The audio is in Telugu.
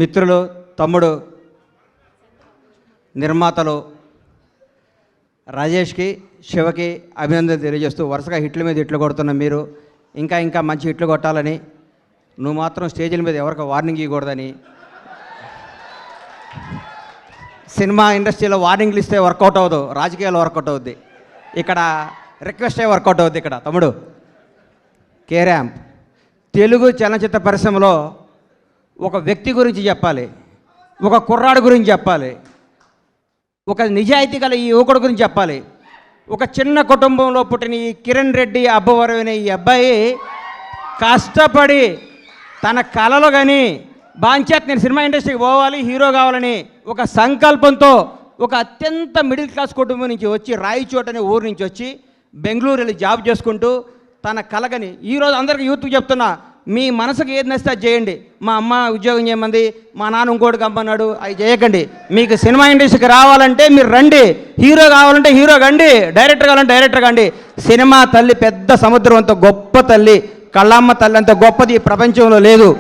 మిత్రులు, తమ్ముడు, నిర్మాతలు రాజేష్కి, శివకి అభినందన తెలియజేస్తూ వరుసగా హిట్ల మీద హిట్లు కొడుతున్న మీరు ఇంకా ఇంకా మంచి హిట్లు కొట్టాలని, నువ్వు మాత్రం స్టేజీల మీద ఎవరికి వార్నింగ్ ఇవ్వకూడదని, సినిమా ఇండస్ట్రీలో వార్నింగ్లు ఇస్తే వర్కౌట్ అవ్వదు, రాజకీయాలు వర్కౌట్ అవుద్ది, ఇక్కడ రిక్వెస్టే వర్కౌట్ అవుద్ది. ఇక్కడ తమ్ముడు కేరాంప్ తెలుగు చలనచిత్ర పరిశ్రమలో ఒక వ్యక్తి గురించి చెప్పాలి, ఒక కుర్రాడు గురించి చెప్పాలి, ఒక నిజాయితీ గల ఈ యువకుడు గురించి చెప్పాలి. ఒక చిన్న కుటుంబంలో పుట్టిన ఈ కిరణ్ రెడ్డి అబ్బవరం అనే ఈ అబ్బాయి కష్టపడి తన కళలు కానీ బాంచేత్ నేను సినిమా ఇండస్ట్రీకి పోవాలి, హీరో కావాలని ఒక సంకల్పంతో ఒక అత్యంత మిడిల్ క్లాస్ కుటుంబం నుంచి వచ్చి రాయచోట అనే ఊరు నుంచి వచ్చి బెంగళూరు వెళ్ళి జాబ్ చేసుకుంటూ తన కళగని ఈరోజు అందరికీ యూత్కి చెప్తున్నా, మీ మనసుకు ఏది నచ్చితే అది చేయండి. మా అమ్మ ఉద్యోగం చేయమంది, మా నాన్న ఇంకోటి కమ్మన్నాడు, అవి చేయకండి. మీకు సినిమా ఇండస్ట్రీకి రావాలంటే మీరు రండి, హీరో కావాలంటే హీరో కండి, డైరెక్టర్ కావాలంటే డైరెక్టర్ కండి. సినిమా తల్లి పెద్ద సముద్రం అంత గొప్ప తల్లి, కళ్ళమ్మ తల్లి అంత గొప్పది ఈ ప్రపంచంలో లేదు.